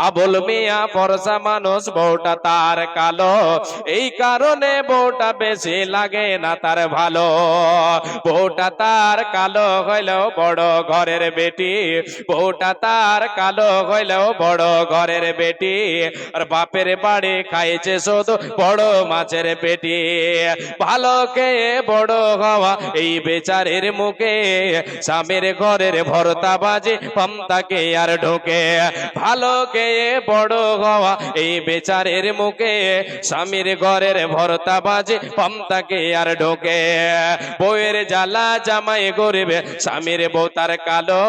আবুল মিয়া ফর্সা মানুষ, বউটা তার কালো, এই কারণে বউটা বেশি লাগে না তার ভালো। বউটা তার কালো হইলেও বড় ঘরের বেটি, বউটা তার কালো হইলেও বড় ঘরের বেটি, আর বাপের বাড়ি খাইছে শুধু বড় মাছের পেটি। ভালো খেয়ে বড় হওয়া এই বেচারের মুখে, স্বামীর ঘরের ভর্তা বাজে পান্তাকে আর ঢোকে। ভালো খেয়ে বড় হওয়া এই বেচারের মুখে, স্বামীর ঘরের ভর্তা বাজে পান্তাকে আর ঢোকে। বউয়ের জ্বালা জামাই গরিব, স্বামীর বউ তার কালো,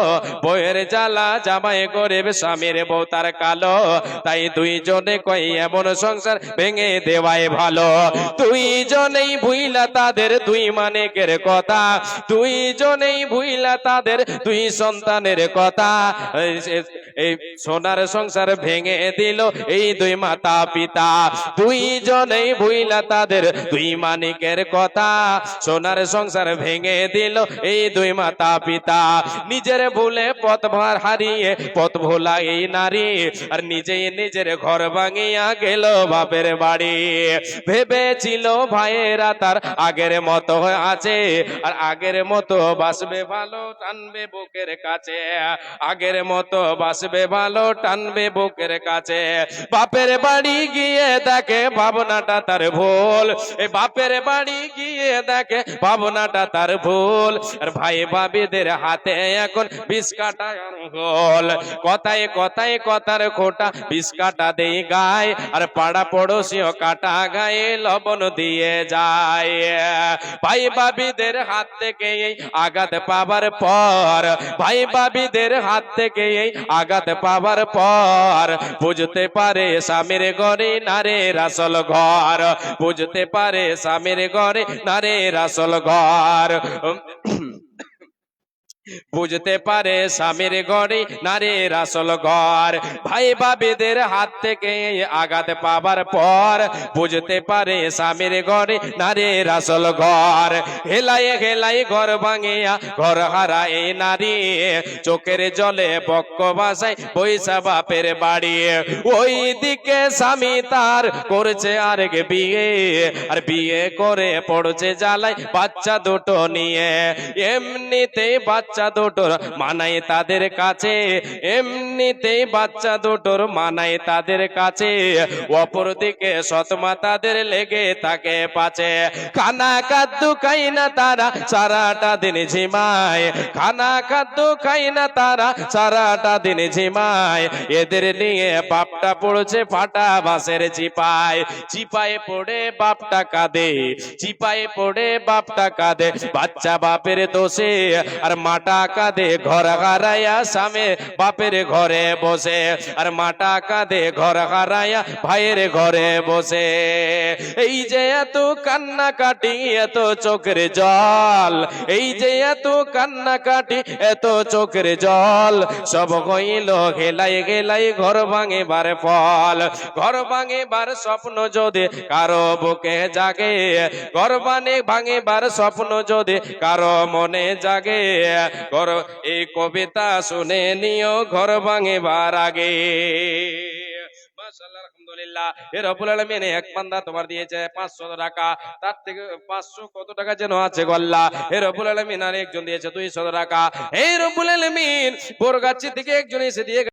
বউয়ের জ্বালা জামাই গরিব, স্বামীর বউ তার কালো। তাই দুইজনে কই এমন সংসার ভেঙে দেওয়াই ভালো। দুইজনেই ভুইলা তাদের দুই মানিকের কথা, দুইজনেই ভুইলা তাদের দুই সন্তানের কথা। এই সোনার সংসার ভেঙে দিল এই দুই মাতা পিতা, দুইজনেই ভুইলা তাদের দুই মানিকের কথা। সোনার সংসার ভেঙে দিল এই দুই মাতা পিতা। নিজের ভুলে পথ ভার হারিয়ে পথ ভোলা এই নারী, আর নিজেই নিজের ঘর ভাঙিয়া গেল বাপের বাড়ি। ভেবেছিল ভাইয়েরা তার আগের মতো আছে, আর আগের মতো বাসবে ভালো, টানবে বুকের কাছে। আগের মতো বাসবে ভালো, টানবে বুকের কাছে। বাপের বাড়ি গিয়ে দেখে ভাবনাটা তার ভুল, এ বাপের বাড়ি গিয়ে দেখে ভাবনাটা তার ভুল। আর ভাই ভাবিদের হাতে এখন বিষ কাটা গোল, কথায় কথায় কথার খোটা বিষ কাটা দেই গায়, আর পাড়া পড়োশিও কাটা গায়ে লবণ দিয়ে যায়। ভাই ভাবিদের হাত থেকে এই আঘাত পাবার পর, ভাই ভাবিদের হাত থেকে এই আঘাত পাবার পর, বুঝতে পারে স্বামীর ঘরে নারীর আসল ঘর, বুঝতে পারে স্বামীর ঘরে নারীর আসল ঘর। বুঝতে পারে স্বামীর ঘরে নারীর আসল ঘর। ভাই ভাবিদের হাত থেকে আঘাত পাবার পর, বুঝতে পারে স্বামীর ঘরে নারীর আসল ঘর। হেলাই হেলাই ঘর ভাঙিয়া ঘর হারা এই নারী, চোখের জলে বক্ষ ভাসায় পয়সা বাপের বাড়ি। ওই দিকে স্বামী তার করছে আরেক বিয়ে, আর বিয়ে করে পড়ছে জ্বালায় বাচ্চা দুটো নিয়ে। এমনিতেই বাচ্চা দুটোর মানায় তাদের কাছে, এমনিতেই বাচ্চা দুটোর মানায় তাদের কাছে। অপরদিকে সৎমা তাদের লেগে থাকে পাছে। খানা খাদ্য খাই না তারা সারাটা দিন ঝিমায়, খানা খাদ্য খাই না তারা সারাটা দিন ঝিমায়। এদের নিয়ে বাপটা পড়ছে ফাটা বাঁশের চিপায়, চিপায় পড়ে বাপটা কাঁদে, চিপায় পড়ে বাপটা কাঁদে বাচ্চা বাপের দোষে। আর মাটা কাঁদে ঘর হারাইয়া স্বামী বাপের ঘরে বসে, আর মাটা কাঁদে ঘর হারাইয়া ভাইয়ের ঘরে বসে। এই যে এত কান্না কাটি এত চোখের জল, এই যে এত কান্না কাটি এত চোখের জল, সব হইল গেলাই গেলাই ঘর ভাঙিবার ফল। ঘর ভাঙিবার স্বপ্ন যদি কারো বুকে জাগে, ঘর ভাঙিবার স্বপ্ন যদি কারো মনে জাগে, ঘর এই কবিতা শুনে নিও ঘর ভাঙিবার আগে। মাশাআল্লাহ, আলহামদুলিল্লাহ। এর রব্বুল আলামিন এক বান্দা তোমার দিয়েছে 500 টাকা, তার থেকে 500 কত টাকা যেন আছে গো আল্লাহ। এর রব্বুল আলামিন আরেকজন দিয়েছে 200 টাকা। এই রব্বুল আলামিন বরগাছি থেকে একজন এসে দিয়ে